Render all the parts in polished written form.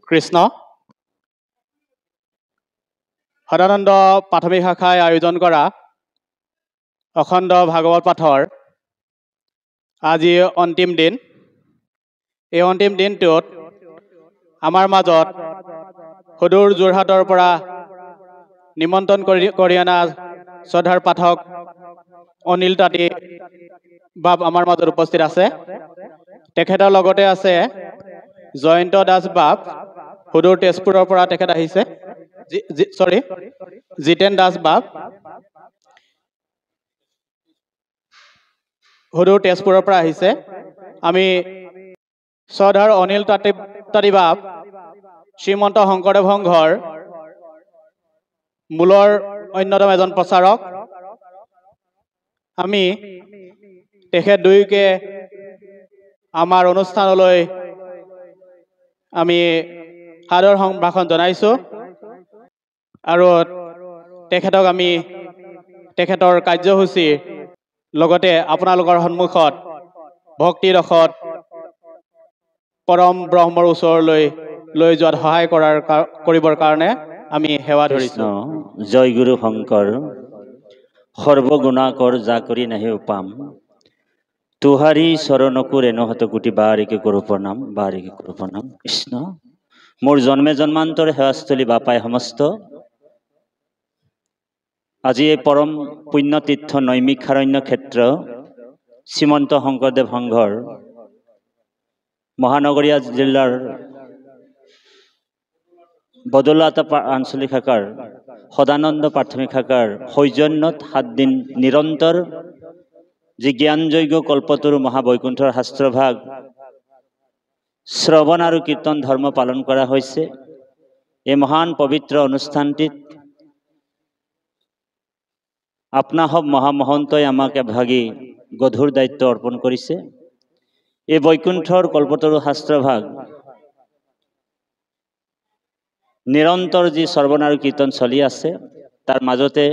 কৃষ্ণ সদানন্দ প্ৰাথমিক শাখাই আয়োজন কৰা অখণ্ড ভাগৱত পাঠৰ আজি অন্তিম দিন। এই অন্তিম দিনটোত আমাৰ মাজত সুদূৰ যোৰহাটৰ পৰা নিমন্ত্ৰণ কৰি অনা শ্ৰদ্ধাৰ পাঠক অনিল তাঁতী বাপ আমাৰ মাজত উপস্থিত আছে। তেখেতৰ লগতে আছে জয়ন্ত দাস বাপ, সুদূৰ তেজপুৰৰ পৰা তেখেত আহিছে। জিতেন দাস বাপ সুদূৰ তেজপুৰৰ পৰা আহিছে। আমি শ্ৰদ্ধাৰ অনিল তাঁতী বাপ শ্ৰীমন্ত শংকৰদেৱ সংঘৰ মূলৰ অন্যতম এজন প্ৰচাৰক। আমি তেখেত দুয়োকে আমাৰ অনুষ্ঠানলৈ আমি সাদৰ সম্ভাষণ জনাইছোঁ আৰু তেখেতক আমি তেখেতৰ কাৰ্যসূচী লগতে আপোনালোকৰ সন্মুখত ভক্তি ৰসত পৰম ব্ৰহ্মৰ ওচৰলৈ লৈ যোৱাত সহায় কৰিবৰ কাৰণে আমি সেৱা ধৰিছোঁ। জয় গুৰু শংকৰ সৰ্বগুণাকৰ যা কৰি নাহি উপাম তুহাৰী চৰণকো ৰেণুহত কোটি বাৰিকে কৰো প্ৰণাম, বাৰিকে কৰো প্ৰণাম। কৃষ্ণ মোৰ জন্মে জন্মান্তৰ সেৱাস্থলী বাপাই সমস্ত আজি এই পৰম পুণ্যতীৰ্থ নৈমিষাৰণ্য ক্ষেত্ৰ শ্ৰীমন্ত শংকৰদেৱ সংঘৰ মহানগৰীয়া জিলাৰ বদলাতা আঞ্চলিক শাখাৰ সদানন্দ প্ৰাথমিক শাখাৰ সৌজন্যত 7 দিন নিৰন্তৰ যি জ্ঞানযজ্ঞ কল্পতৰু মহাবৈকুণ্ঠৰ শাস্ত্ৰভাগ শ্ৰৱণ আৰু কীৰ্তন ধৰ্ম পালন কৰা হৈছে। এই মহান পবিত্ৰ অনুষ্ঠানটিত আপনা সব মহামহন্তই আমাক এভাগী গধুৰ দায়িত্ব অৰ্পণ কৰিছে। এই বৈকুণ্ঠৰ কল্পতৰু শাস্ত্ৰভাগ নিৰন্তৰ যি শ্ৰৱণ আৰু কীৰ্তন চলি আছে, তাৰ মাজতে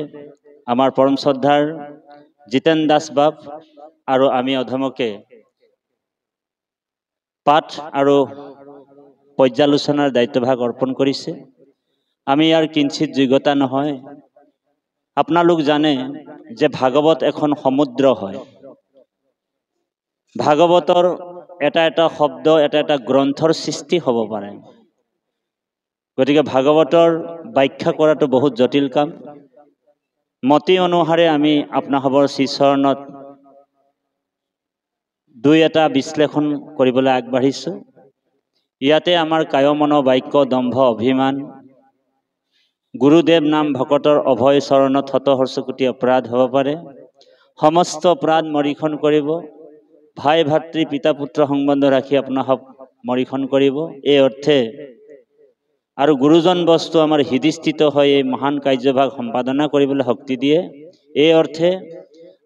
আমাৰ পৰম শ্ৰদ্ধাৰ জিতেন দাস বাপ আৰু আমি অধমকে পাঠ আৰু পৰ্যালোচনাৰ দায়িত্বভাগ অৰ্পণ কৰিছে। আমি ইয়াৰ কিঞ্চিত যোগ্যতা নহয়। আপোনালোক জানে যে ভাগৱত এখন সমুদ্ৰ হয়। ভাগৱতৰ এটা এটা শব্দ এটা এটা গ্ৰন্থৰ সৃষ্টি হ'ব পাৰে। গতিকে ভাগৱতৰ ব্যাখ্যা কৰাটো বহুত জটিল কাম। মতি অনুসাৰে আমি আপোনাসৱৰ শ্ৰীচৰণত দুই এটা বিশ্লেষণ কৰিবলৈ আগবাঢ়িছোঁ। ইয়াতে আমাৰ কায় মন বাক্য দম্ভ অভিমান গুৰুদেৱ নাম ভকতৰ অভয় চৰণত শত হৰ্ষকোটি অপৰাধ হ'ব পাৰে। সমস্ত অপৰাধ মৰিখন কৰিব। ভাই ভাতৃ পিতা পুত্ৰ সংবন্ধ ৰাখি আপোনাসৱ মৰিখন কৰিব। এই অৰ্থে আৰু গুৰুজন বস্তু আমাৰ হৃদিস্থিত হৈ এই মহান কাৰ্যভাগ সম্পাদনা কৰিবলৈ শক্তি দিয়ে। এই অৰ্থে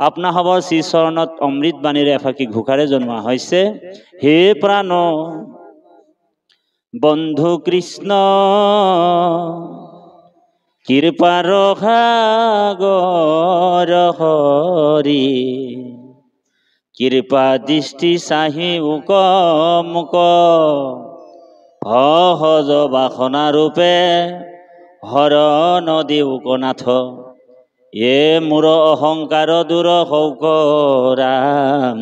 আপোনাসৱৰ শ্ৰীচৰণত অমৃত বাণীৰে এফাকি ঘোষাৰে জনোৱা হৈছে, হে প্ৰাণ বন্ধু কৃষ্ণ কৃপাৰ সাগৰ হৰি কৃপা দৃষ্টি চাহি উক মুক সহজ বাসনা ৰূপে হৰণ দিওকনাথ এ মোৰ অহংকাৰ দূৰ হৌক ৰাম,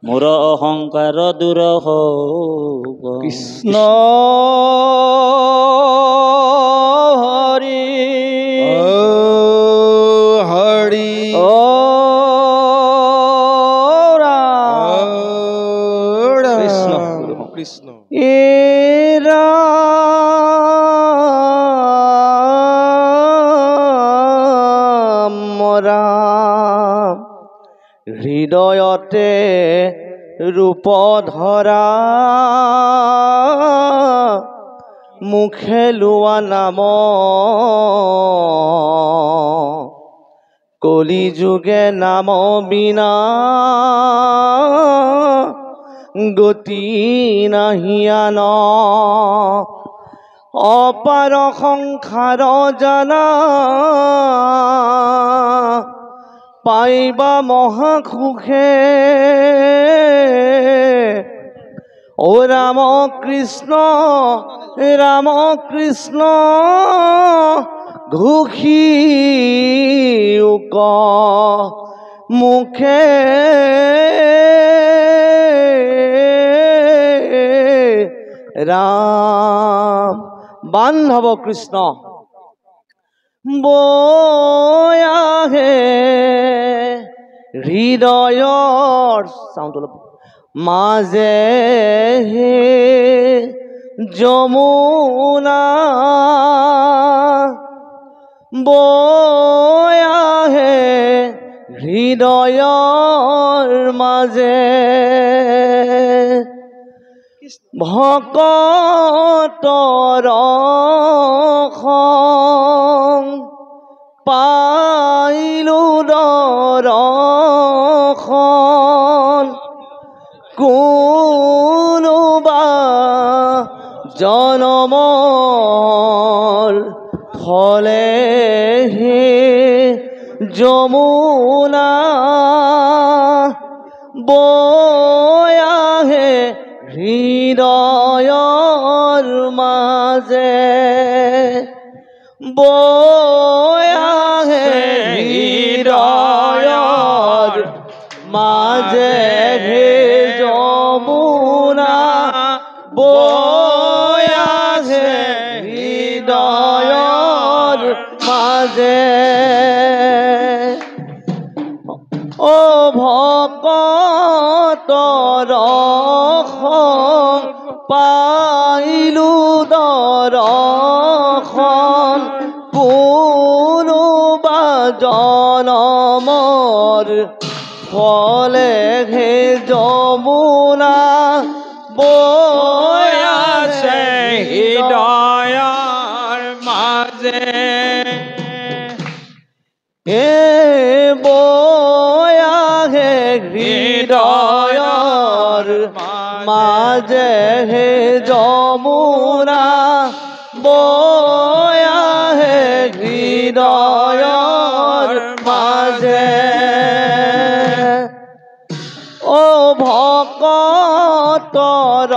মোৰ অহংকাৰ দূৰ হৌক। কৃষ্ণ হৰি হৰি কৃষ্ণ কৃষ্ণ ৰাম হৃদয়তে ৰূপ ধৰা মুখে লোৱা নাম কলি যুগে নাম বিনা গতি নাহিয়ান অপাৰ সংসাৰ জানা পাইবা মহাসুখে ও ৰাম কৃষ্ণ ঘুষি উক মুখে ৰাম বান্ধৱ কৃষ্ণ বয়াহে হৃদয়ৰ চাউণ্ড অলপ মাজে যমুনা বয়াহে হৃদয়ৰ মাজে ভকতৰ পাইলো দৰ্শন কোনোবা জনমৰ ফলেহে যমুনা বয়াহে হৃদয়ৰ মাজে বয়াহে হৃদয়ৰ মাজে হে যমুনা বয়াহে হৃদয়ৰ মাজে ও ভকতৰ পাইলো দৰ্শন কোনোবা জনমৰ ফলে হে যমুনা বয়াছে হৃদয়ৰ মাজে বয়াহে হৃদয়ৰ মাজে হে যমুনা বয়াহে হৃদয়ৰ মাজে ও ভকতৰ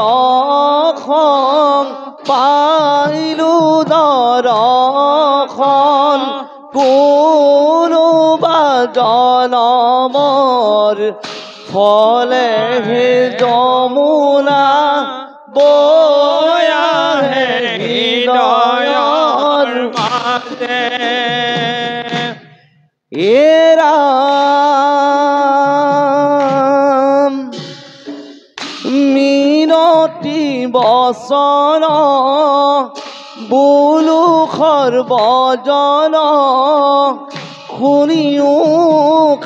পাইলো দৰ্শন কোনোবা জনমৰ ফলে হে যমুনা বয়াহে হৃদয়ৰ মাজে ৰাম মিনতি বচন বোলো সৰ্বজন শুনিও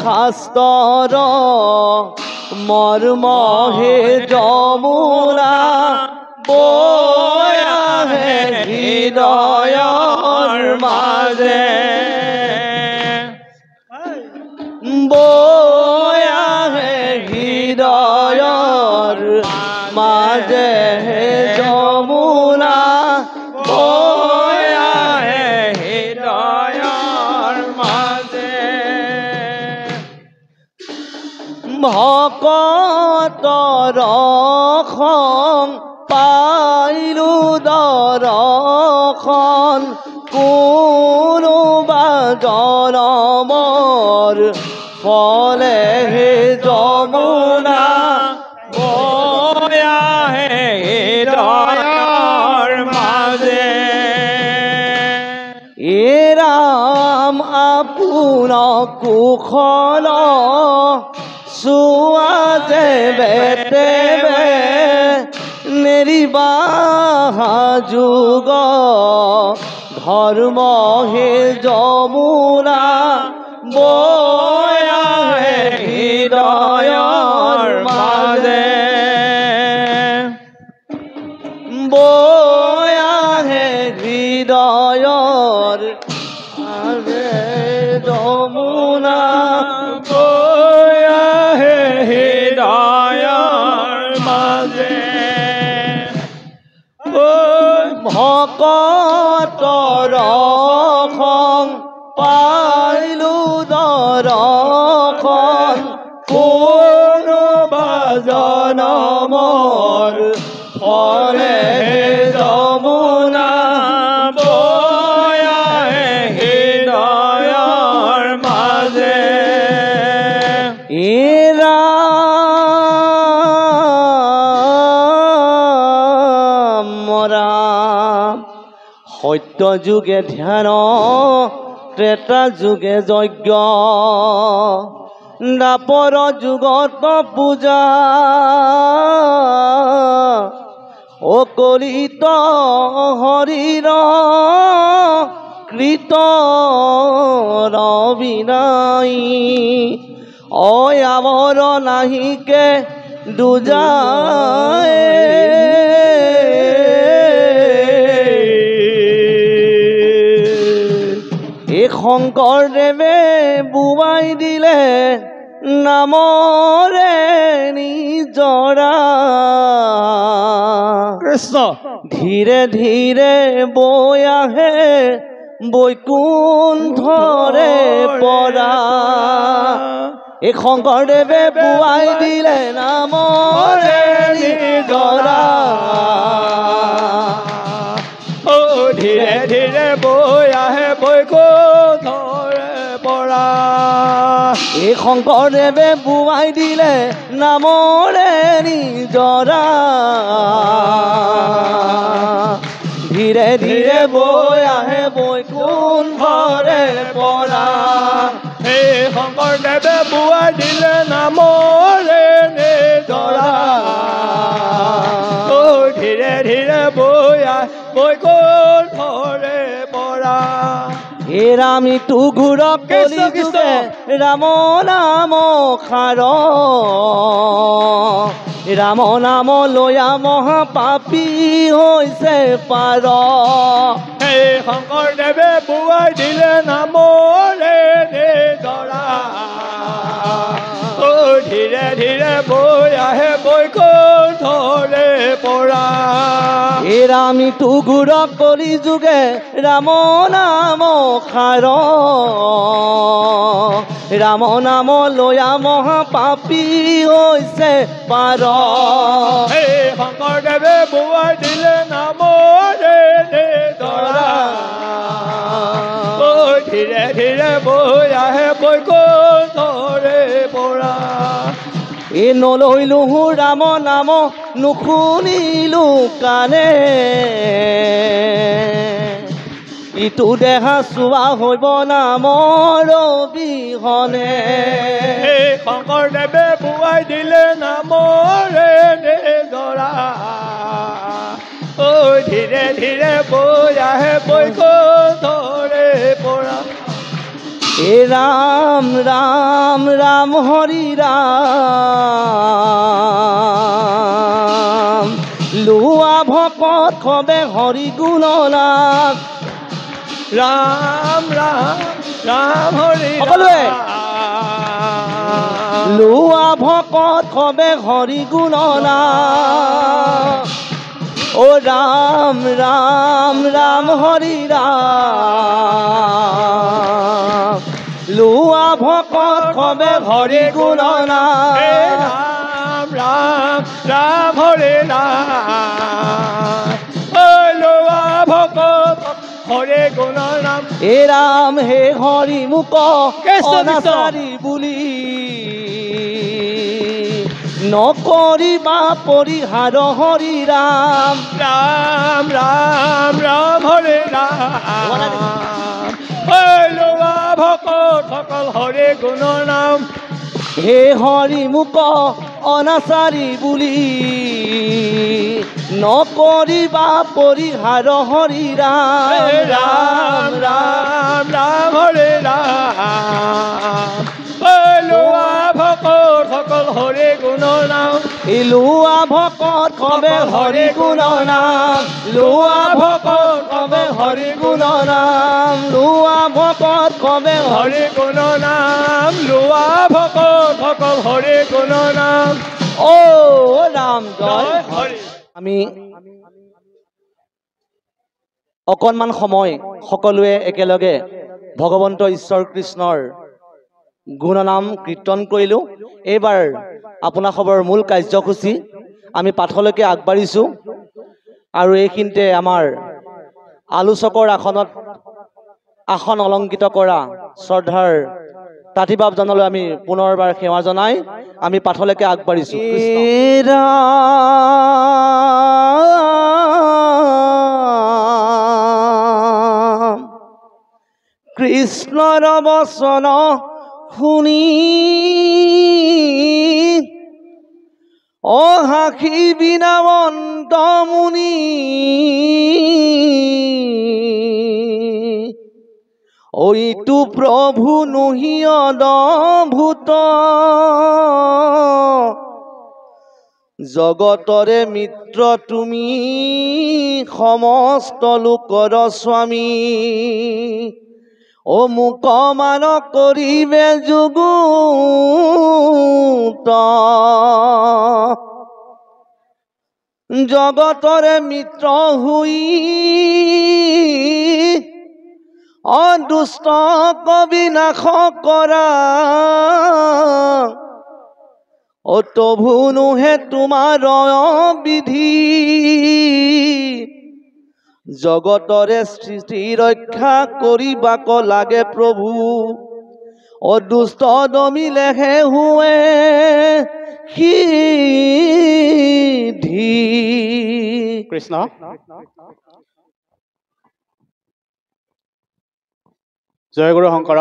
শাস্ত্ৰৰ মৰ্ম হে যমুনা বয়াহে হৃদয়ৰ মাজে বয়াহে হৃদয়ৰ মাজে হে যমুনা বয়াহে হৃদয়ৰ মাজে ভকতৰ পাইলো দৰ্শন কোনোবা জনমৰ ফলে হে যমুনা বয়াহে হৃদয়ৰ মাজে ৰাম আপোন কুশল চোৱা যে বেটেবে নেৰিবা যুগ ধৰ্ম হে যমুনা বয়াহে হৃদয়ৰ মাজে বয়াহে হৃদয়ৰ মাজে যমুনা বয়াহে হৃদয়ৰ মাজে ভকতৰ পাইলো দৰ্শন কোনোবা জনমৰ সত্য যুগে ধ্যান ত্ৰেতা যুগে যজ্ঞ দাপৰ যুগত পূজা অকলিত হৰিৰ কৃত ৰবিনাই অয়াবৰ নাহিকে দুজায় এই শংকৰদেৱে বুৱাই দিলে নামৰে নিজৰা কৃষ্ণ ধীৰে ধীৰে বৈ আহে বৈকুণ্ঠৰে পৰা এই শংকৰদেৱে বুৱাই দিলে নামৰে নিজৰা ধীৰে ধীৰে বৈ আহে বৈকুণ্ঠৰে পৰা এই শংকৰদেৱে বুৱাই দিলে নামৰে নিজৰা ধীৰে ধীৰে বৈ আহে বৈকুণ্ঠৰে পৰা এই শংকৰদেৱে বুৱাই দিলে নামৰে নিজৰা ধীৰে ধীৰে বৈ আহে বৈকুণ্ঠৰে পৰা হে ৰামিতো ঘূৰ কলি যুগে ৰাম নাম খাৰ ৰাম নাম লয়া মহাপাপী হৈছে পাৰ সেই শংকৰদেৱে বুৱাই দিলে নামৰে নিজৰা ধীৰে ধীৰে বৈ আহে বৈকুণ্ঠৰে পৰা হে ৰামিতো ঘূৰ কলি যুগে ৰাম নাম খাৰ ৰাম নাম লয়া মহাপাপী হৈছে পাৰ সেই শংকৰদেৱে বুৱাই দিলে নামৰে নিজৰা ধীৰে ধীৰে বৈ আহে বৈকুণ্ঠৰে পৰা এ নলৈলো ৰাম নাম নুশুনিলো কাণে ইটো দেহা চোৱা হব নামৰ বিহনে শংকৰদেৱে বুৱাই দিলে নামৰে নিজৰা ধীৰে ধীৰে বৈ আহে বৈকুণ্ঠৰে পৰা এ ৰাম ৰাম ৰাম হৰি ৰাম লোৱা ভকত খবে হৰি গুণ নাম ৰাম ৰাম ৰাম হৰি সকলোৱে লোৱা ভকত খবে হৰি গুণ নাম ও রাম রাম রাম হরি রাম লুয়া ভকত খবে হরি গুণ নাম রাম রাম রাম হরে রাম লোয়া ভকত হরে গুণ নাম এ রাম হে হরি মুক অনাচারি বুলি নকৰিবা পৰিহাৰ হৰি ৰাম ৰাম ৰাম ৰাম হৰে ৰাম লোয়া ভকত সকল হৰে গুণ নাম হে হৰি মুক অনাচাৰী বুলি নকৰিবা পৰিহাৰ হৰি ৰাম ৰাম ৰাম ৰাম হৰে ৰাম লোয়া ভকত সকল হৰে গুণ নাম লোৱা ভকত খবে হৰি গুণ নাম লোৱা ভকত খবে হৰি গুণ নাম লোৱা ভকত খবে হৰে গুণ নাম লোয়া ভকত সকল হৰে গুণ নাম ও ৰাম জয় হৰে আমি অকণমান সময় সকলোৱে একেলগে ভগৱন্ত ঈশ্বৰ কৃষ্ণৰ গুণনাম কীৰ্তন কৰিলোঁ। এইবাৰ আপোনাসৱৰ মূল কাৰ্যসূচী আমি পাঠলৈকে আগবাঢ়িছোঁ আৰু এইখিনিতে আমাৰ আলোচকৰ আসনত আসন অলংকৃত কৰা শ্ৰদ্ধাৰ তাঁতীবাবজনলৈ আমি পুনৰবাৰ সেৱা জনাই আমি পাঠলৈকে আগবাঢ়িছোঁ। কৃষ্ণৰ বচন শুনি অহাসি বিনামন্ত মুনি ঐতু প্ৰভু নহিয়দ ভূত জগতৰে মিত্ৰ তুমি সমস্ত লোকৰ স্বামী ও মোক মান কৰিবে যুগুত জগতৰে মিত্ৰ হৈ অদুষ্ট বিনাশ কৰা ও তভুনুহে তোমাৰ বিধি জগতৰে সৃষ্টি ৰক্ষা কৰিবাক লাগে প্ৰভু অদুষ্ট দমিলেহে হুৱে সিদ্ধি কৃষ্ণ জয়গুৰু শংকৰ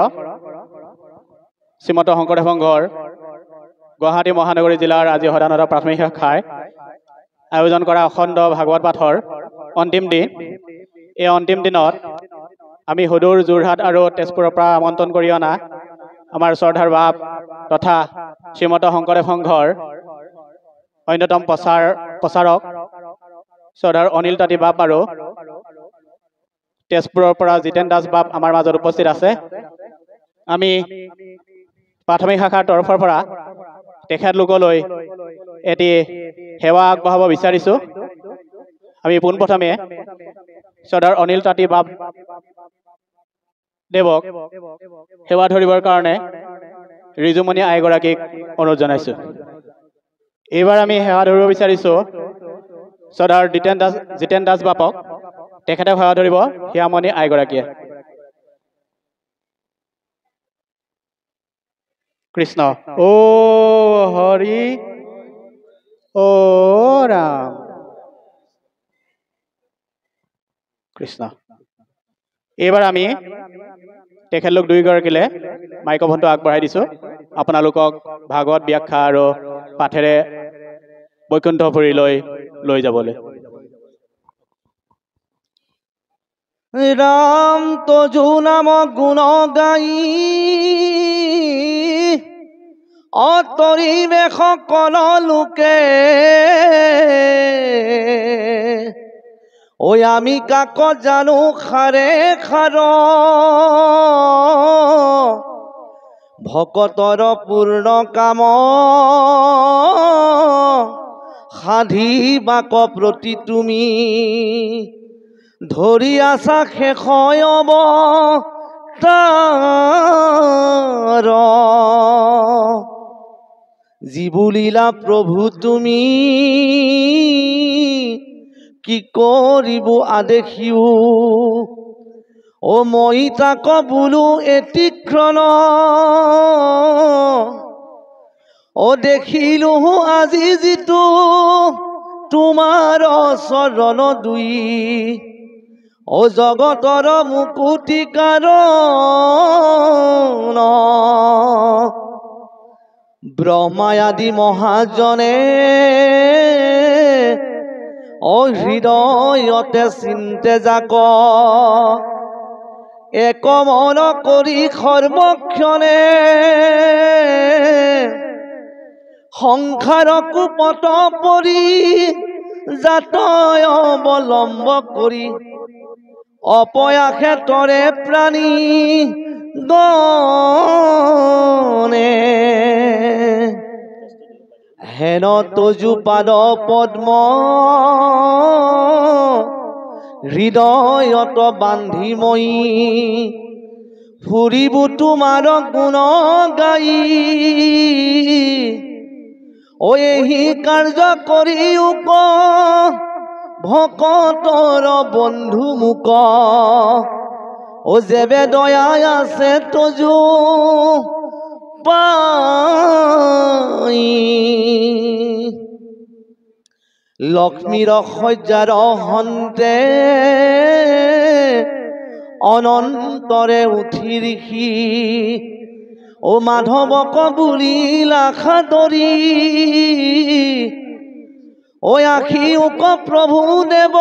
শ্ৰীমন্ত শংকৰদেৱ সংঘৰ গুৱাহাটী মহানগৰী জিলাৰ আজি সদানন্দ প্ৰাথমিক শাখায় আয়োজন কৰা অখণ্ড ভাগৱত পাঠৰ অন্তিম দিন এই অন্তিম দিনত আমি সুদূৰ যোৰহাট আৰু তেজপুৰৰ পৰা আমন্ত্ৰণ কৰি অনা আমাৰ শ্ৰদ্ধাৰ বাপ তথা শ্ৰীমন্ত শংকৰদেৱ সংঘৰ অন্যতম প্ৰচাৰক শ্ৰদ্ধাৰ অনিল তাঁতী বাপ আৰু তেজপুৰৰ পৰা জিতেন দাস বাপ আমাৰ মাজত উপস্থিত আছে আমি প্ৰাথমিক শাখাৰ তৰফৰ পৰা তেখেতলোকলৈ এটি সেৱা আগবঢ়াব বিচাৰিছোঁ আমি পোনপ্ৰথমে শ্ৰদ্ধাৰ অনিল তাঁতী বাপ দেৱক সেৱা ধৰিবৰ কাৰণে ৰিজুমণি আইগৰাকীক অনুৰোধ জনাইছোঁ এইবাৰ আমি সেৱা ধৰিব বিচাৰিছোঁ শ্ৰদ্ধাৰ জিতেন দাস বাপক তেখেতে সেৱা ধৰিব হিয়ামণি আইগৰাকীয়ে কৃষ্ণ ও হৰি ও ৰাম কৃষ্ণ এইবাৰ আমি তেখেতলোক দুয়োগৰাকীলৈ মাইক্ৰফোনটো আগবঢ়াই দিছোঁ আপোনালোকক ভাগৱত ব্যাখ্যা আৰু পাঠেৰে বৈকুণ্ঠপুৰীলৈ লৈ যাবলৈ ৰাম তজু নাম গুণ গাই অতৰিবে সকল লোকে ঐ আমি কাক জানো খাৰে খাৰ ভকতৰ পূৰ্ণ কাম সাধি বাক প্ৰতি তুমি ধৰি আছা শেষ অৱতাৰ জীৱলীলা প্ৰভু তুমি কি কৰিব আদেশিও ও মই তাক বোলো এটিক্ষণ ও দেখিলো আজি যিটো তোমাৰ চৰণ দুই ও জগতৰ মুকুতি কাৰণ ব্ৰহ্মায়াদি মহাজনে ও হৃদয়তে চিন্তে যাক এক মন কৰি সৰ্বক্ষণে সংসাৰ কুপত পৰি জাতয় অৱলম্ব কৰি অপয়াসে তৰে প্ৰাণী গণে হেন তজু পাদ পদ্ম হৃদয়ত বান্ধি মই ফুৰিব তোমাৰ গুণ গাই ঐ এহি কাৰ্য কৰিও ক ভকতৰ বন্ধু মুক ও যেবে দয়াই আছে তজু পাই লক্ষ্মীৰ শয্যাৰ হন্তে অনন্তৰে উঠি ঋষি ও মাধৱক বুলিলা সাদৰি ঐ আখিওক প্ৰভু দেৱ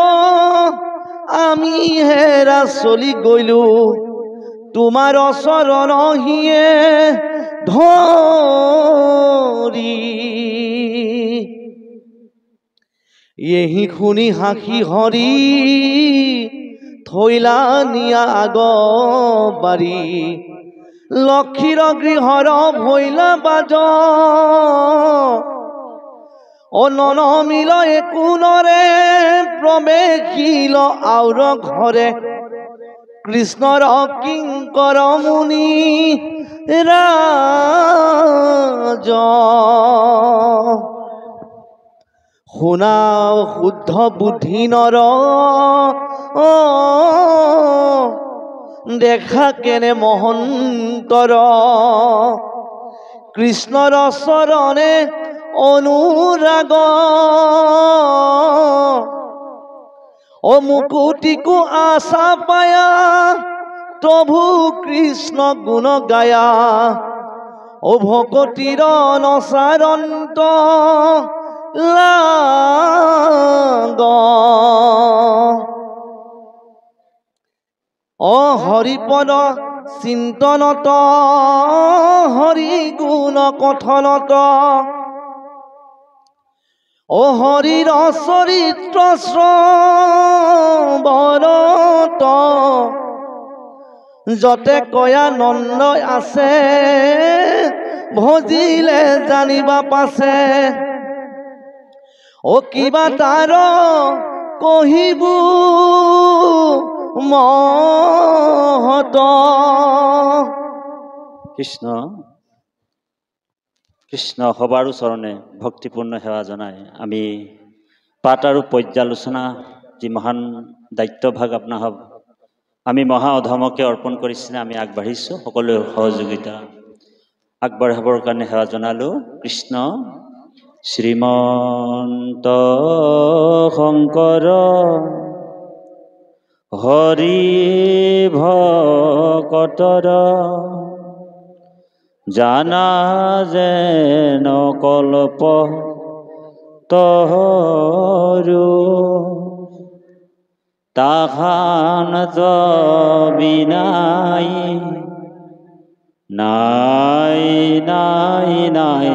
আমি হেৰা চলি গলো তোমাৰ চৰণ হিয়ে ধৰি এহি শুনি হাসি হৰি থৈলা নিয়া আগবাৰী লক্ষীৰ গৃহৰ ভৈলা বাজ অনন মিল একোনৰে প্ৰৱেশিল আউৰ ঘৰে কৃষ্ণৰ কিংকৰ মুনি ৰাজ শুনাও শুদ্ধ বুদ্ধি নৰ দেখা কেনে মহন্তৰ কৃষ্ণৰ চৰণে অনুৰাগ ও মুকুটিকো আশা পায়া প্ৰভু কৃষ্ণ গুণ গায়া ও ভকতিৰ নচাৰন্ত লাগ ও হৰিপদ চিন্তনত হৰি গুণ কথনত ও হৰিৰ চৰিত্ৰ শ্ৰৱণত যতে কয়া নন্দ আছে ভজিলে জানিবা পাছে ও কিবা তাৰ কহিবু মহত কৃষ্ণ কৃষ্ণ সবাৰো চৰণে ভক্তিপূৰ্ণ সেৱা জনাই আমি পাঠ আৰু পৰ্যালোচনা যি মহান দায়িত্বভাগ আপোনাৰ আমি মহা অধমকে অৰ্পণ কৰিছিলে আমি আগবাঢ়িছোঁ সকলোৱে সহযোগিতা আগবঢ়াবৰ কাৰণে সেৱা জনালোঁ কৃষ্ণ শ্ৰীমন্ত শংকৰ হৰি ভকতৰ জানা যেন কল্প তৰু তাহান বিনাই নাই নাই নাই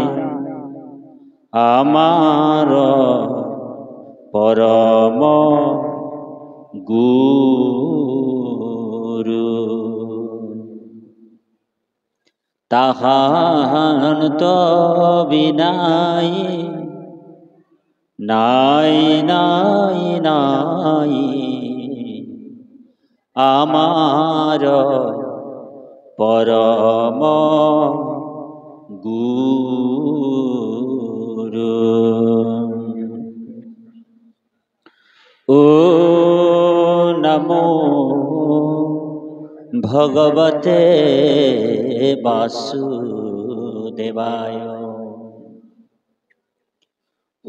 আমাৰ পৰম গুৰু তাহান বিনাই নাই নাই নাই আমাৰ পৰম গুৰু ও নমো ভগৱতে বাসুদেৱায় ও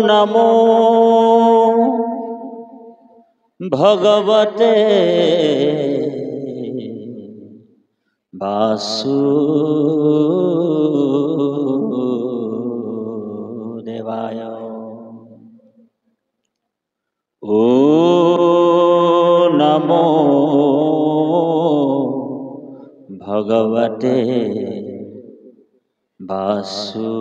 নমো ভগৱতে বাসুদেৱায় ও নমো ভগৱতে বাসুদেৱায়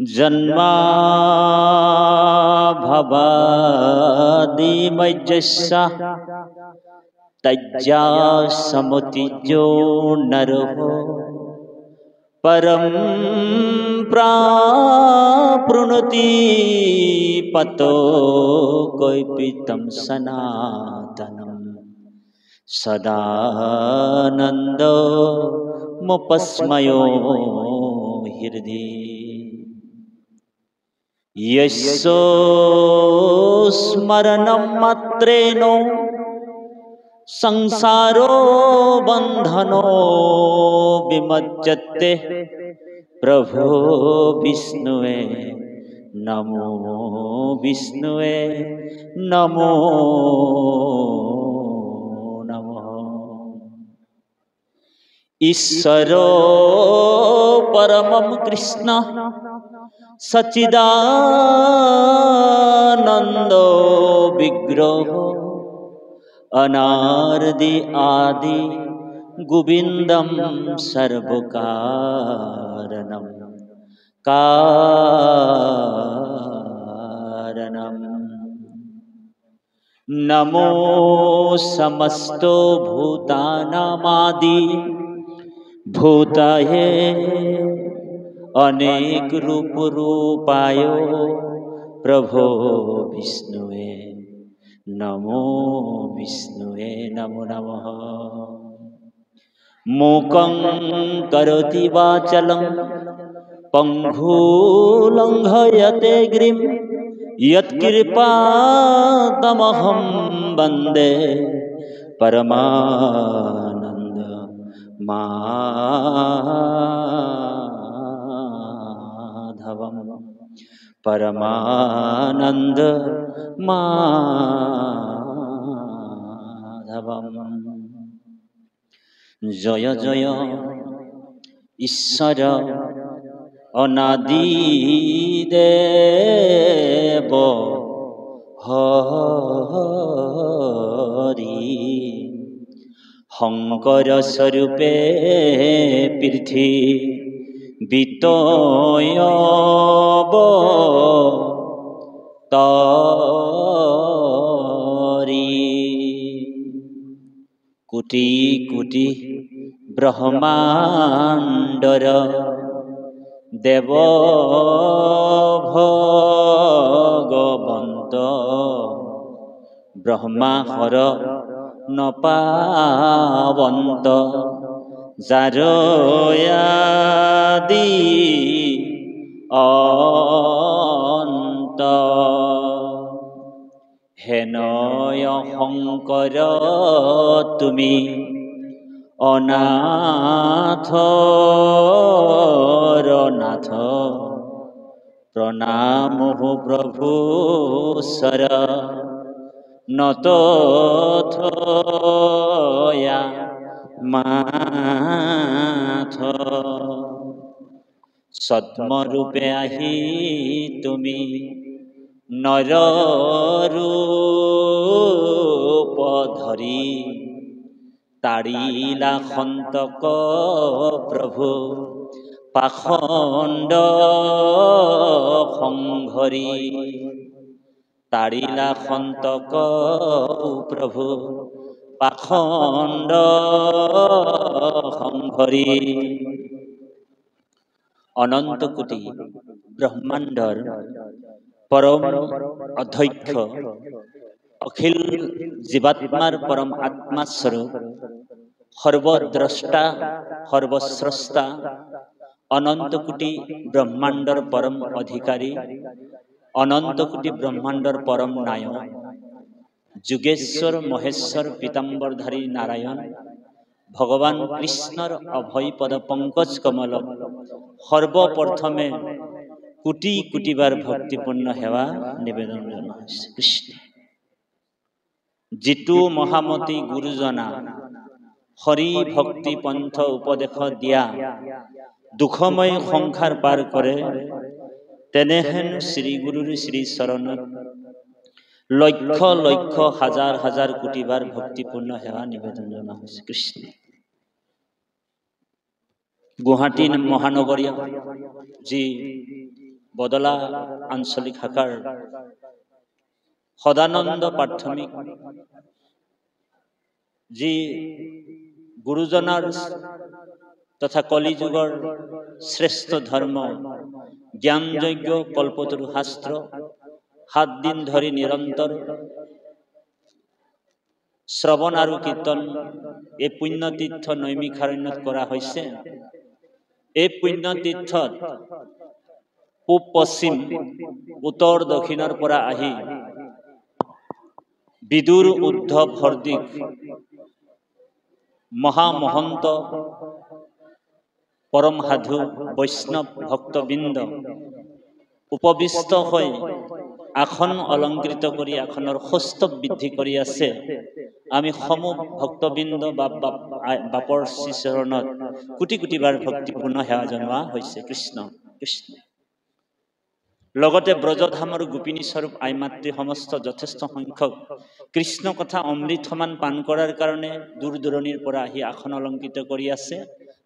জন্মাভবাদিমজ্জস্য তজ্জাসমতিজো নরঃ পরম প্রাপ্নুতি পতো কৈপিতম সনাতনম সদানন্দ মুপস্মയോ হৃদি यस्यो स्मरणं मात्रेण संसारो बंधनो विमज्जते प्रभो विष्णुवे नमो विष्णुवे नमो नमः। ईश्वरो परमं कृष्ण सच्चिदानन्दो विग्रहो अनादि आदि गोविन्दं सर्वकारणं कारणम्। नमो समस्तो भूतानामादि भूताये अनेक रूप रूपाय प्रभो विष्णुवे नमो विष्णुवे नमो नमः। मूकं करोति वाचालं पङ्गुलङ्घयते गिरिं यत्कृपातमहं वन्दे परमानन्द माधवम् परमानन्द माधवम्। जय जय ईश्वर अनादिदेव हरि शंकर स्वरूपे पृथ्वीतयबतरी कोटि कोटि ब्रह्मांडर देव भगवंत ब्रह्माहर नपावंत जारयादि अंत हेनय शंकर तुमी अनाथर नाथ प्रणाम हो प्रभु सर नतोथया माथ सद्मरूपे आही तुमी नर रूप धरी ताड़िला खंतक प्रभु पाखंड संघरी ताड़िला खंतक प्रभु पाखंड संघरी अनंत कोटि ब्रह्मांडर परम अध्यक्ष अखिल जीवात्मार परम आत्मा स्वरूप सर्वद्रष्टा सर्वस्रष्टा अनंत कोटि ब्रह्मांडर परम अधिकारी अनंत कोटि ब्रह्मांडर परम नायक जुगेश्वर महेश्वर पीताम्बरधारी नारायण भगवान कृष्णर अभय पद पंकज कमल सर्वप्रथमे कोटि कोटि बार भक्तिपूर्ण सेवा निवेदन जनाइছো। कृष्ण जितु महामती गुरुजना हरि भक्ति पंथ उपदेश दिया दुखमय संसार पार करे तेनेहेन श्री गुरुर श्री चरण लक्ष लक्ष हजार हजार कोटि बार भक्तिपूर्ण सेवा निवेदन जनाइছো। कृष्ण गुवाहाटी महानगरीय जी बदला आंचलिक शाखार सदानंद प्राथमिक जी गुरुजनार तथा कलिजुगर श्रेष्ठ धर्म ज्ञान यज्ञ कल्पतरु शास्त्र 7 दिन धरी निरंतर श्रवण और कीर्तन ए पुण्यतीर्थ नैमिषारण्यत करा होइसे। ए पुण्यतीर्थत पूब पश्चिम उत्तर दक्षिणर परा आही विदुर उद्धव हर्दिक महामहंत পৰম সাধু বৈষ্ণৱ ভক্তবৃন্দ উপবিষ্ট হৈ আসন অলংকৃত কৰি আসনৰ সৌষ্ঠৱ বৃদ্ধি কৰি আছে। আমি সমূহ ভক্তবৃন্দ বাপৰ শ্ৰীচৰণত কোটি কোটি বাৰ ভক্তিপূৰ্ণ সেৱা জনোৱা হৈছে। কৃষ্ণ কৃষ্ণ। লগতে ব্ৰজধামৰ গোপিনী স্বৰূপ আই মাতৃ সমস্ত যথেষ্ট সংখ্যক কৃষ্ণ কথা অমৃত সমান পান কৰাৰ কাৰণে দূৰ দূৰণিৰ পৰা আহি আসন অলংকৃত কৰি আছে।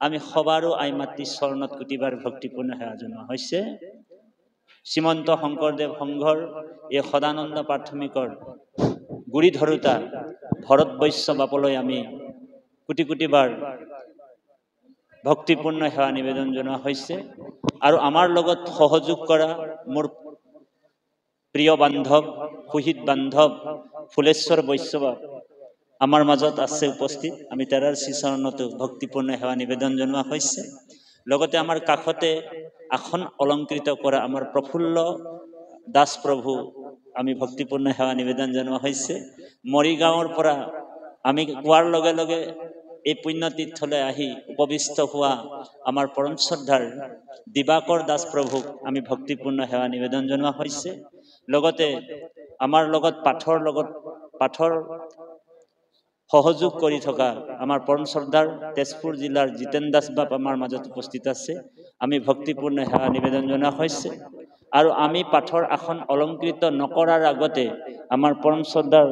আমি সবাৰো আই মাতৃৰ চৰণত কোটিবাৰ ভক্তিপূৰ্ণ সেৱা জনোৱা হৈছে। শ্ৰীমন্ত শংকৰদেৱ সংঘৰ এই সদানন্দ প্ৰাথমিকৰ গুৰি ধৰোতা ভৰত বৈশ্য বাপলৈ আমি কোটি কোটি বাৰ ভক্তিপূৰ্ণ সেৱা নিবেদন জনোৱা হৈছে। আৰু আমাৰ লগত সহযোগ কৰা মোৰ প্ৰিয় বান্ধৱ সুহিত বান্ধৱ ফুলেশ্বৰ বৈশ্য আমাৰ মাজত আছে উপস্থিত। আমি তেৰাৰ শ্ৰীচৰণতো ভক্তিপূৰ্ণ সেৱা নিবেদন জনোৱা হৈছে। লগতে আমাৰ কাষতে আসন অলংকৃত কৰা আমাৰ প্ৰফুল্ল দাস প্ৰভু আমি ভক্তিপূৰ্ণ সেৱা নিবেদন জনোৱা হৈছে। মৰিগাঁৱৰ পৰা আমি কোৱাৰ লগে লগে এই পুণ্যতীৰ্থলৈ আহি উপবিষ্ট হোৱা আমাৰ পৰম শ্ৰদ্ধাৰ দিবাকৰ দাস প্ৰভুক আমি ভক্তিপূৰ্ণ সেৱা নিবেদন জনোৱা হৈছে। লগতে আমাৰ লগত পাঠৰ সহযোগ কৰি থকা আমাৰ পৰম শ্ৰদ্ধাৰ তেজপুৰ জিলাৰ জিতেন দাস বাপ আমাৰ মাজত উপস্থিত আছে। আমি ভক্তিপূৰ্ণ সেৱা নিবেদন জনোৱা হৈছে। আৰু আমি পাঠৰ আসন অলংকৃত নকৰাৰ আগতে আমাৰ পৰম শ্ৰদ্ধাৰ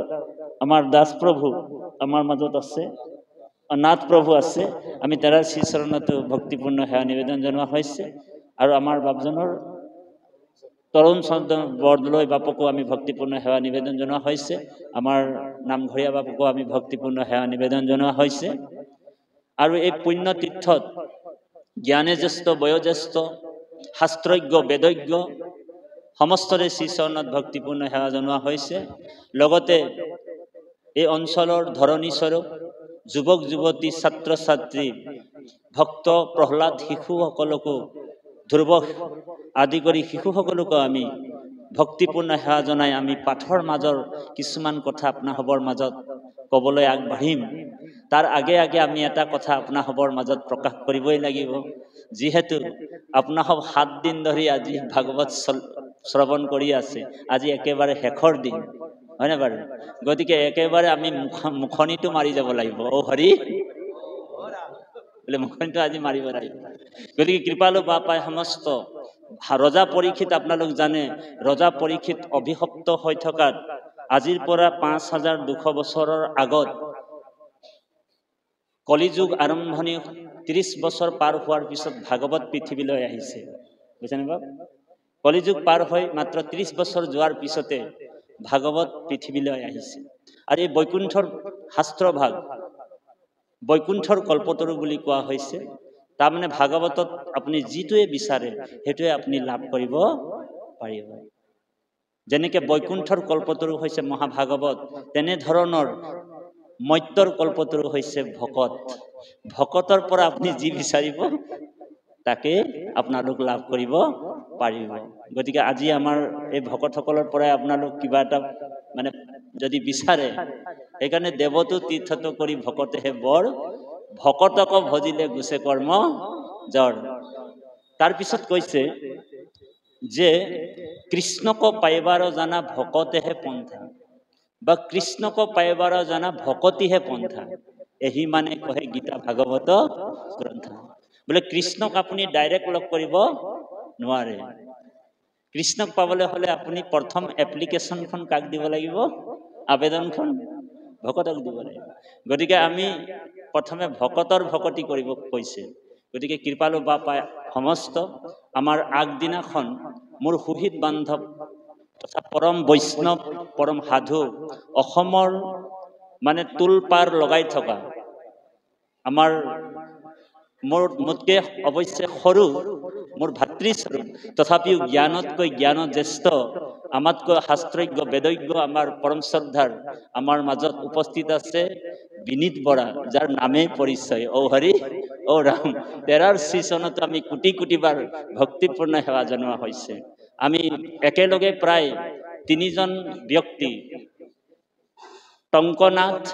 আমাৰ দাস প্ৰভু আমাৰ মাজত আছে, নাথ প্ৰভু আছে। আমি তেৰাৰ শ্ৰীচৰণতো ভক্তিপূৰ্ণ সেৱা নিবেদন জনোৱা হৈছে। আৰু আমাৰ বাপজনৰ তৰুণ চন্দ্ৰ বৰদলৈ বাপকো আমি ভক্তিপূৰ্ণ সেৱা নিবেদন জনোৱা হৈছে। আমাৰ নামঘৰীয়া বাপকো আমি ভক্তিপূৰ্ণ সেৱা নিবেদন জনোৱা হৈছে। আৰু এই পুণ্যতীৰ্থত জ্ঞানে জ্যেষ্ঠ বয়োজ্যেষ্ঠ শাস্ত্ৰজ্ঞ বেদজ্ঞ সমস্তৰে শ্ৰীচৰণত ভক্তিপূৰ্ণ সেৱা জনোৱা হৈছে। লগতে এই অঞ্চলৰ ধৰণী স্বৰূপ যুৱক যুৱতী ছাত্ৰ ছাত্ৰী ভক্ত প্ৰহ্লাদ শিশুসকলকো ধ্ৰুৱ আদি কৰি শিশুসকলকো আমি ভক্তিপূৰ্ণ সেৱা জনাই আমি পাঠৰ মাজৰ কিছুমান কথা আপোনাসৱৰ মাজত ক'বলৈ আগবাঢ়িম। তাৰ আগে আগে আমি এটা কথা আপোনাসৱৰ মাজত প্ৰকাশ কৰিবই লাগিব। যিহেতু আপোনাসৱ 7 দিন ধৰি আজি ভাগৱত শ্ৰৱণ কৰি আছে, আজি একেবাৰে শেষৰ দিন, হয়নে বাৰু? গতিকে একেবাৰে আমি মুখনিটো মাৰি যাব লাগিব। অ হৰি বোলে মুখনিটো আজি মাৰিব লাগিব। গতিকে কৃপালু বাপাই সমস্ত ৰজা পৰীক্ষিত আপোনালোক জানে, ৰজা পৰীক্ষিত অভিশপ্ত হৈ থকাত আজিৰ পৰা 5200 বছৰৰ আগত কলিযুগ আৰম্ভণি 30 বছৰ পাৰ হোৱাৰ পিছত ভাগৱত পৃথিৱীলৈ আহিছে। বুজিছেনে বাপ? কলিযুগ পাৰ হৈ মাত্ৰ 30 বছৰ যোৱাৰ পিছতে ভাগৱত পৃথিৱীলৈ আহিছে। আৰু এই বৈকুণ্ঠৰ শাস্ত্ৰভাগ বৈকুণ্ঠৰ কল্পতৰু বুলি কোৱা হৈছে। তাৰমানে ভাগৱতত আপুনি যিটোৱে বিচাৰে সেইটোৱে আপুনি লাভ কৰিব পাৰিব। যেনেকৈ বৈকুণ্ঠৰ কল্পতৰু হৈছে মহাভাগৱত, তেনেধৰণৰ মৰ্ত্যৰ কল্পতৰু হৈছে ভকত। ভকতৰ পৰা আপুনি যি বিচাৰিব তাকে আপোনালোক লাভ কৰিব পাৰিব। গতিকে আজি আমাৰ এই ভকতসকলৰ পৰাই আপোনালোক কিবা এটা মানে যদি বিচাৰে, সেইকাৰণে দেৱতো তীৰ্থটো কৰি ভকতেহে বৰ, ভকতক ভজিলে গুছে কৰ্ম জৰ। তাৰপিছত কৈছে যে কৃষ্ণক পাইবাৰ জানা ভকতেহে পন্থা, বা কৃষ্ণক পাইবাৰ জানা ভকতিহে পন্থা, এহি মানে কহে গীতা ভাগৱত গ্ৰন্থ। বোলে কৃষ্ণক আপুনি ডাইৰেক্ট লগ কৰিব নোৱাৰে। কৃষ্ণক পাবলৈ হ'লে আপুনি প্ৰথম এপ্লিকেশ্যনখন কাক দিব লাগিব? আবেদনখন ভকতক দিব লাগিব। গতিকে আমি প্ৰথমে ভকতৰ ভকতি কৰিব কৈছে। গতিকে কৃপালু বাপাই সমস্ত আমাৰ আগদিনাখন মোৰ সুহিত বান্ধৱ তথা পৰম বৈষ্ণৱ পৰম সাধু অসমৰ মানে তুল পাৰ লগাই থকা আমাৰ মোতকৈ অৱশ্যে সৰু মোৰ ভাতৃস্বৰূপ, তথাপিও জ্ঞানতকৈ জ্ঞান জ্যেষ্ঠ, আমাতকৈ শাস্ত্ৰজ্ঞ বেদজ্ঞ আমাৰ পৰম শ্ৰদ্ধাৰ আমাৰ মাজত উপস্থিত আছে বিনীত বৰা, যাৰ নামেই পৰিচয়। ঔ হৰি ঔ ৰাম। তেৰাৰ শ্ৰীচৰণতো আমি কোটি কোটি বাৰ ভক্তিপূৰ্ণ সেৱা জনোৱা হৈছে। আমি একেলগে প্ৰায় 3জন ব্যক্তি, টংকনাথ,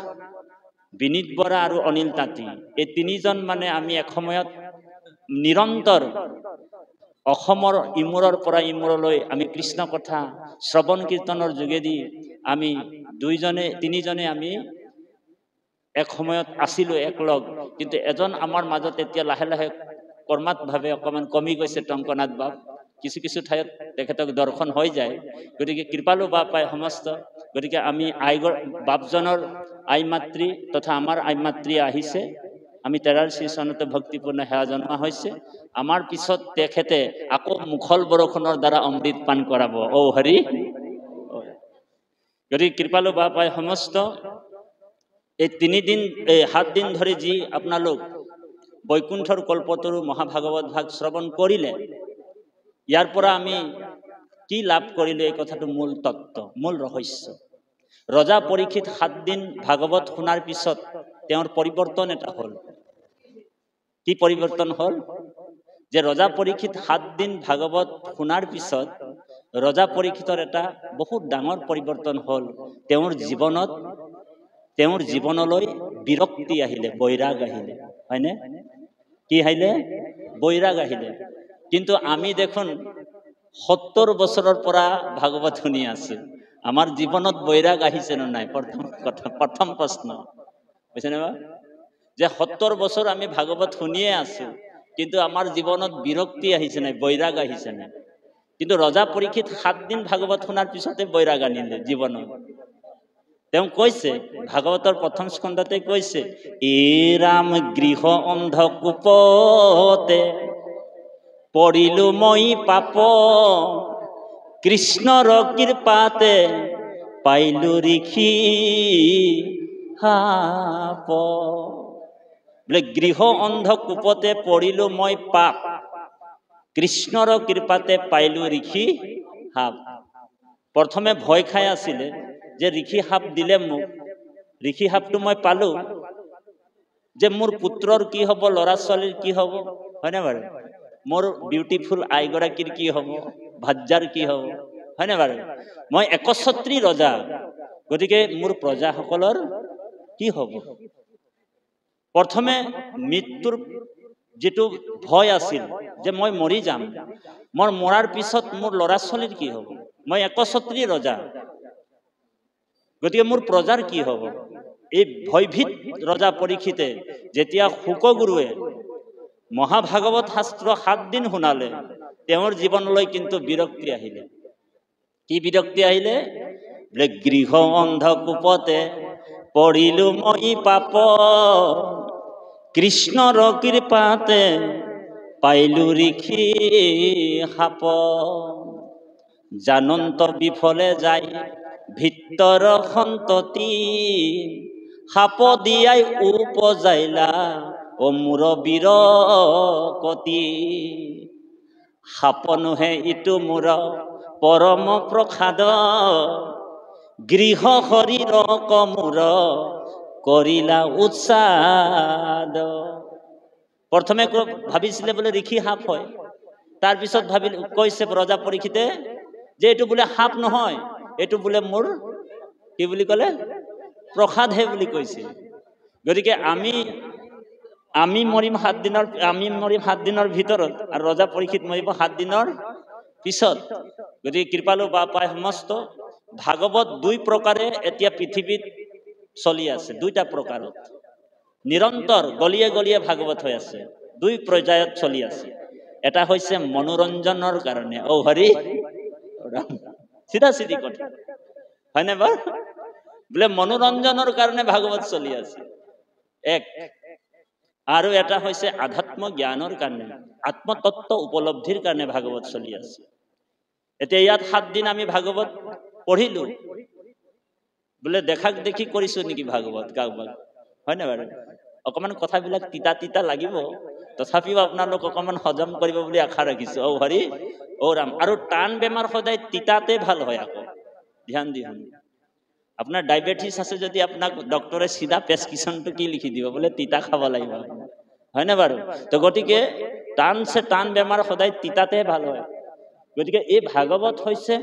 বিনীত বৰা আৰু অনিল তাঁতী, এই 3জন মানে আমি এসময়ত নিৰন্তৰ অসমৰ ইমূৰৰ পৰা ইমূৰলৈ আমি কৃষ্ণ কথা শ্ৰৱণ কীৰ্তনৰ যোগেদি আমি দুইজনে তিনিজনে আমি এক সময়ত আছিলোঁ একলগ, কিন্তু এজন আমাৰ মাজত এতিয়া লাহে লাহে কৰ্মাতভাৱে অকণমান কমি গৈছে, টংকনাথ বাপ। কিছু কিছু ঠাইত তেখেতক দৰ্শন হৈ যায়। গতিকে কৃপালু বাপ পাই সমস্ত, গতিকে আমি বাপজনৰ আই মাতৃ তথা আমাৰ আই মাতৃ আহিছে, আমি তেৰাৰ শ্ৰীচৰণতে ভক্তিপূৰ্ণ সেৱা জনোৱা হৈছে। আমাৰ পিছত তেখেতে আকৌ মুখল বৰষুণৰ দ্বাৰা অমৃত পান কৰাব। ঔ হৰি। গতিকে কৃপালু বাপ পাই সমস্ত এই 7 দিন ধৰি যি আপোনালোক বৈকুণ্ঠৰ কল্পতৰু মহাভাগৱত ভাগ শ্ৰৱণ কৰিলে, ইয়াৰ পৰা আমি কি লাভ কৰিলো, এই কথাটো মূল তত্ত্ব, মূল ৰহস্য। ৰজা পৰীক্ষিত 7 দিন ভাগৱত শুনাৰ পিছত তেওঁৰ পৰিৱৰ্তন এটা হ'ল। কি পৰিৱৰ্তন হ'ল? যে ৰজা পৰীক্ষিত 7 দিন ভাগৱত শুনাৰ পিছত ৰজা পৰীক্ষিতৰ এটা বহুত ডাঙৰ পৰিৱৰ্তন হ'ল। তেওঁৰ জীৱনলৈ বিৰক্তি আহিলে, বৈৰাগ আহিলে, হয়নে? কি আহিলে? বৈৰাগ আহিলে। কিন্তু আমি দেখোন 70 বছৰৰ পৰা ভাগৱত শুনি আছো, আমাৰ জীৱনত বৈৰাগ আহিছে নে নাই? প্ৰথম প্ৰশ্ন বুজিছেনে বা? যে 70 বছৰ আমি ভাগৱত শুনিয়ে আছো, কিন্তু আমাৰ জীৱনত বিৰক্তি আহিছে নাই, বৈৰাগ আহিছে নাই? কিন্তু ৰজা পৰীক্ষিত 7 দিন ভাগৱত শুনাৰ পিছতে বৈৰাগ আনিলে জীৱনত। তেওঁ কৈছে, ভাগৱতৰ প্ৰথম স্কন্ধতে কৈছে, এ ৰাম গৃহ অন্ধকূপতে পৰিলো মই পাপ, কৃষ্ণৰ কৃপাতে পাইলো ঋষি হাপ। বোলে গৃহ অন্ধকূপতে পৰিলো মই পাপ, কৃষ্ণৰ কৃপাতে পাইলো ঋষি সাপ। প্ৰথমে ভয় খাই আছিলে যে ঋষি সাপ দিলে মোক, ঋষি সাপটো মই পালো, যে মোৰ পুত্ৰৰ কি হ'ব, ল'ৰা ছোৱালীৰ কি হ'ব, হয়নে বাৰু? মোৰ বিউটিফুল আইগৰাকীৰ কি হ'ব, ভাজ্যাৰ কি হ'ব, হয়নে বাৰু? মই একছত্ৰী ৰজা, গতিকে মোৰ প্ৰজাসকলৰ কি হ'ব? প্ৰথমে মৃত্যুৰ যিটো ভয় আছিল যে মই মৰি যাম, মোৰ মৰাৰ পিছত মোৰ ল'ৰা ছোৱালীৰ কি হ'ব? মই একছত্ৰী ৰজা, গতিকে মোৰ প্ৰজাৰ কি হ'ব? এই ভয়ভীত ৰজা পৰীক্ষিতে যেতিয়া শুকগুৰুৱে মহাভাগৱত শাস্ত্ৰ 7 দিন শুনালে, তেওঁৰ জীৱনলৈ কিন্তু বিৰক্তি আহিলে। কি বিৰক্তি আহিলে? বোলে গৃহ অন্ধকূপতে পৰিলো মই পাপ, কৃষ্ণৰ কৃপাতে পাইলো ঋষি সাপ। জানন্ত বিফলে যায় ভিতৰ সন্ততি, সাপ দিয়াই উপজাইলা ও মোৰ বীৰকতি। সাপ নোহে ইটো মোৰ পৰম প্ৰসাদ, গৃহ শৰীৰ কমূৰ কৰিলা উৎসাদ। প্ৰথমে ভাবিছিলে বোলে ঋষি সাপ হয়, তাৰপিছত কৈছে ৰজা পৰীক্ষিতে যে এইটো বোলে সাপ নহয়, এইটো বোলে মোৰ কি বুলি ক'লে? প্ৰসাদহে বুলি কৈছিল। গতিকে আমি মৰিম 7 দিনৰ ভিতৰত, আৰু ৰজা পৰীক্ষিত মৰিব 7 দিনৰ পিছত। গতিকে কৃপালু বাপ পাই সমস্ত ভাগৱত 2 প্ৰকাৰে এতিয়া পৃথিৱীত চলি আছে, 2টা প্ৰকাৰত নিৰন্তৰ গলিয়ে গলিয়ে ভাগৱত হৈ আছে, 2 পৰ্যায়ত চলি আছে। এটা হৈছে মনোৰঞ্জনৰ কাৰণে, ঔ হৰি চিধা চিধি কথা, হয়নে বাৰু? বোলে মনোৰঞ্জনৰ কাৰণে ভাগৱত চলি আছে এক, আৰু এটা হৈছে আধ্যাত্ম জ্ঞানৰ কাৰণে, আত্মতত্ত্ব উপলব্ধিৰ কাৰণে ভাগৱত চলি আছে। এতিয়া ইয়াত 7 দিন আমি ভাগৱত পঢ়িলো, বোলে দেখাক দেখি কৰিছো নেকি ভাগৱত কাৰোবাক, হয়নে বাৰু? অকমান কথাবিলাক তিতা তিতা লাগিব, তথাপিও আপোনালোক অকমান হজম কৰিব বুলি আশা ৰাখিছো। ঔ হৰি ঔ ৰাম। আৰু টান বেমাৰ সদায় তিতাতে ভাল হয়, আকৌ ধ্যান দি শুনি। আপোনাৰ ডায়েবেটিছ আছে যদি আপোনাক ডক্টৰে চিধা প্ৰেছক্ৰিপশ্যনটো কি লিখি দিব? বোলে তিতা খাব লাগিব, হয়নে বাৰু? তো গতিকে টান বেমাৰ সদায় তিতাতে ভাল হয়। গতিকে এই ভাগৱত হৈছে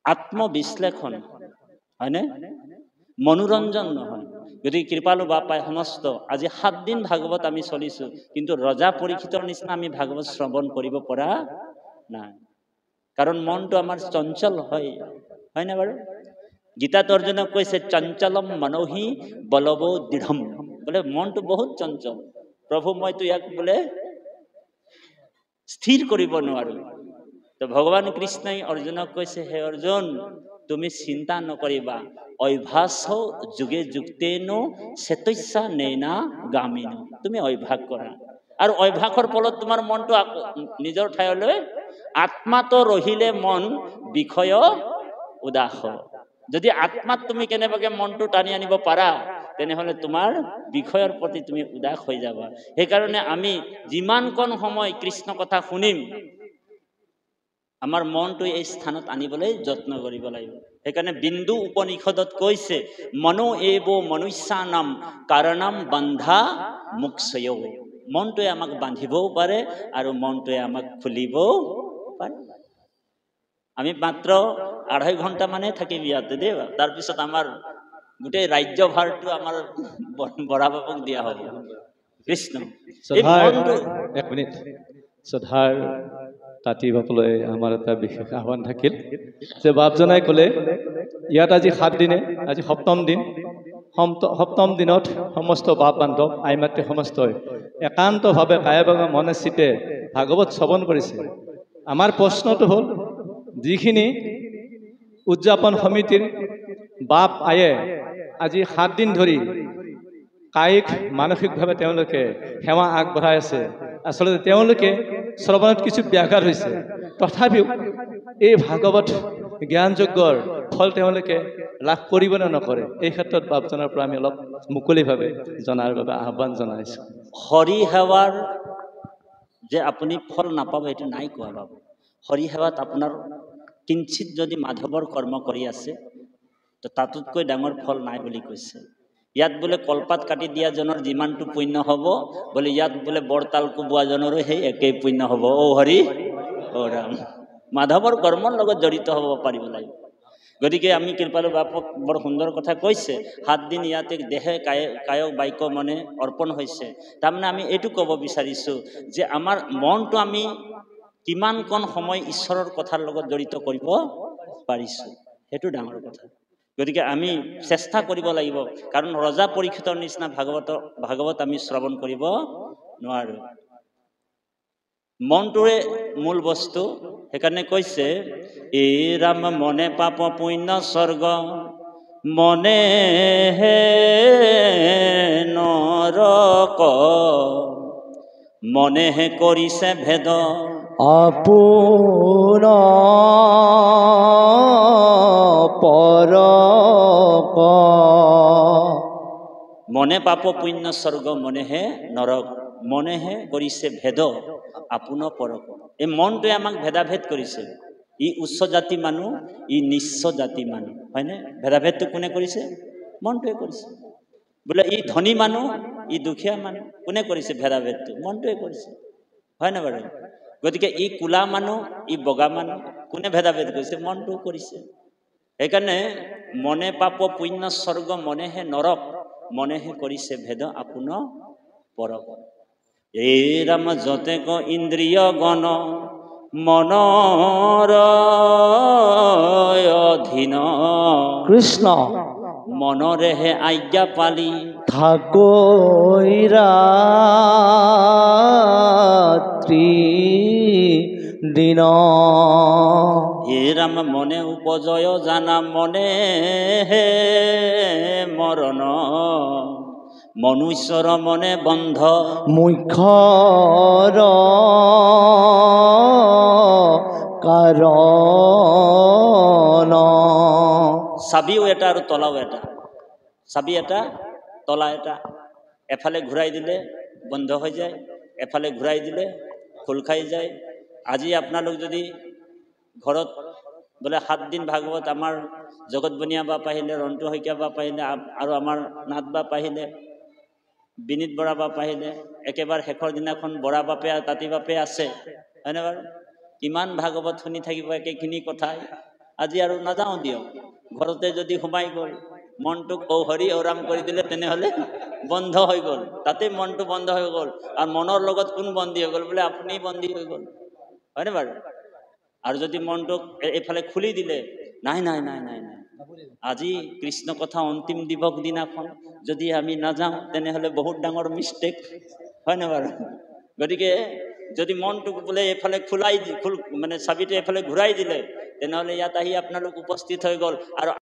আত্মবিশ্লেষণ, হয়নে? মনোৰঞ্জন নহয়। গতিকে কৃপালু বাপাই সমস্ত আজি 7 দিন ভাগৱত আমি চলিছোঁ, কিন্তু ৰজা পৰীক্ষিতৰ নিচিনা আমি ভাগৱত শ্ৰৱণ কৰিব পৰা নাই, কাৰণ মনটো আমাৰ চঞ্চল হয় না বাৰু? গীতাত অৰ্জুনক কৈছে চঞ্চলম মনোহি বলবো দৃঢ়ম, বোলে মনটো বহুত চঞ্চল প্ৰভু, মইতো ইয়াক বোলে স্থিৰ কৰিব নোৱাৰো। তো ভগৱান কৃষ্ণই অৰ্জুনক কৈছে, হে অৰ্জুন তুমি চিন্তা নকৰিবা, অভ্যাস যুগে যুক্তেন চেতস্যা নেনা গামিন, তুমি অভ্যাস কৰা, আৰু অভ্যাসৰ ফলত তোমাৰ মনটো নিজৰ ঠাইলৈ আত্মাটো ৰহিলে মন বিষয় উদাস। যদি আত্মাত তুমি কেনেবাকে মনটো টানি আনিব পাৰা, তেনেহলে তোমাৰ বিষয়ৰ প্ৰতি তুমি উদাস হৈ যাবা। সেইকাৰণে আমি যিমানকণ সময় কৃষ্ণ কথা শুনিম, আমাৰ মনটো এই স্থানত আনিবলৈ যত্ন কৰিব লাগিব। সেইকাৰণে বিন্দু উপনিষদত কৈছে মনো এব মনুষ্যানাম কাৰণম বন্ধা মোক্ষয়, মনটোৱে আমাক বান্ধিবও পাৰে আৰু মনটোৱে আমাক খুলিবও পাৰে। আমি মাত্ৰ 2.5 ঘণ্টা মানে থাকিম ইয়াতে দেই, তাৰপিছত আমাৰ গোটেই ৰাজ্যভাৰটো আমাৰ বৰা বাবুক দিয়া হ'ব। কৃষ্ণ এক মিনিট, শ্ৰদ্ধাৰ তাঁতী বাপলৈ আমাৰ এটা বিশেষ আহ্বান থাকিল যে বাপজনাই ক'লে ইয়াত আজি 7 দিনে, আজি 7ম দিন, 7ম দিনত সমস্ত বাপ বান্ধৱ আই মাতৃ সমস্তই একান্তভাৱে কায়ে বাগে মনে চিতে ভাগৱত শ্ৰৱণ কৰিছে। আমাৰ প্ৰশ্নটো হ'ল, যিখিনি উদযাপন সমিতিৰ বাপ আয়ে আজি 7 দিন ধৰি কায়িক মানসিকভাৱে তেওঁলোকে সেৱা আগবঢ়াই আছে, আচলতে তেওঁলোকে শ্ৰৱণত কিছু ব্যাঘাত হৈছে, তথাপিও এই ভাগৱত জ্ঞানযজ্ঞৰ ফল তেওঁলোকে লাভ কৰিব নে নকৰে, এই ক্ষেত্ৰত বাপজনৰ পৰা আমি অলপ মুকলিভাৱে জনাৰ বাবে আহ্বান জনাইছোঁ। হৰি সেৱাৰ যে আপুনি ফল নাপাব এইটো নাই কোৱা বাবু। হৰি সেৱাত আপোনাৰ কিঞ্চিত যদি মাধৱৰ কৰ্ম কৰি আছে, তো তাতোতকৈ ডাঙৰ ফল নাই বুলি কৈছে। ইয়াত বোলে কলপাত কাটি দিয়াজনৰ যিমানটো পুণ্য হ'ব, বোলে ইয়াত বোলে বৰতাল কোবোৱাজনৰো সেই একেই পুণ্য হ'ব। অ হৰি অ ৰাম, মাধৱৰ কৰ্মৰ লগত জড়িত হ'ব পাৰিব লাগিব। গতিকে আমি কৃপালু বাপক বৰ সুন্দৰ কথা কৈছে, 7 দিন ইয়াতে দেহে কায়ক বাক্য মনে অৰ্পণ হৈছে। তাৰমানে আমি এইটো ক'ব বিচাৰিছোঁ যে আমাৰ মনটো আমি কিমানকণ সময় ঈশ্বৰৰ কথাৰ লগত জড়িত কৰিব পাৰিছোঁ, সেইটো ডাঙৰ কথা। গতিকে আমি চেষ্টা কৰিব লাগিব, কাৰণ ৰজা পৰীক্ষিতৰ নিচিনা ভাগৱত আমি শ্ৰৱণ কৰিব নোৱাৰোঁ। মনটোৰে মূল বস্তু। সেইকাৰণে কৈছে এই ৰাম মনে পাপ পুণ্য স্বৰ্গ, মনে হে নৰক, মনেহে কৰিছে ভেদ আপোন পৰক। মনে পাপ পুণ্য স্বৰ্গ, মনেহে নৰক, মনেহে কৰিছে ভেদ আপোন পৰক। এই মনটোৱে আমাক ভেদাভেদ কৰিছে। ই উচ্চ জাতি মানুহ, ই নিচ্চ জাতি মানুহ, হয়নে? ভেদাভেদটো কোনে কৰিছে? মনটোৱে কৰিছে। বোলে ই ধনী মানুহ, ই দুখীয়া মানুহ, কোনে কৰিছে ভেদাভেদটো? মনটোৱে কৰিছে, হয় না বাৰু? গতিকে ই কোলা মানুহ, ই বগা মানুহ, কোনে ভেদাভেদ কৰিছে? মনটো কৰিছে। সেইকাৰণে মনে পাপ পুণ্য স্বৰ্গ, মনেহে নৰক, মনেহে কৰিছে ভেদ আপোন পৰক। এই ৰাম যতে ক ইন্দ্ৰিয় গণ, মনৰ অধীন, কৃষ্ণ মনৰেহে আজ্ঞা পালি, থাকৈ ৰাত্ৰি দিন। হে ৰাম মনে উপজয় জানা, মনে হে মৰণ, মনুষ্যৰ মনে বন্ধ, মুখ্যৰ কাৰণ। চাবিও এটা আৰু তলাও এটা, চাবি এটা তলা এটা, এফালে ঘূৰাই দিলে বন্ধ হৈ যায়, এফালে ঘূৰাই দিলে খোল খাই যায়। আজি আপোনালোক যদি ঘৰত বোলে 7 দিন ভাগৱত আমাৰ জগত বনিয়া বাপ আহিলে, ৰন্তু শইকীয়া বাপ আহিলে, আৰু আমাৰ নাথ বাপ আহিলে, বিনীত বৰা বাপ আহিলে, একেবাৰে শেষৰ দিনাখন বৰা বাপে তাঁতী বাপে আছে, হয়নে বাৰু? কিমান ভাগৱত শুনি থাকিব একেখিনি কথাই। আজি আৰু নাযাওঁ দিয়ক, ঘৰতে যদি সোমাই গ'ল মনটোক ঔ হৰি ঔৰাম কৰি দিলে তেনেহ'লে বন্ধ হৈ গ'ল, তাতে মনটো বন্ধ হৈ গ'ল। আৰু মনৰ লগত কোন বন্দী হৈ গ'ল? বোলে আপুনি বন্দী হৈ গ'ল, হয়নে বাৰু? আৰু যদি মনটোক এইফালে খুলি দিলে, নাই নাই নাই নাই নাই, আজি কৃষ্ণ কথা অন্তিম দিৱস দিনাখন যদি আমি নাযাওঁ তেনেহ'লে বহুত ডাঙৰ মিষ্টেক, হয়নে বাৰু? গতিকে যদি মনটোক বোলে এইফালে মানে চাবিটো এইফালে ঘূৰাই দিলে, তেনেহ'লে ইয়াত আহি আপোনালোক উপস্থিত হৈ গ'ল। আৰু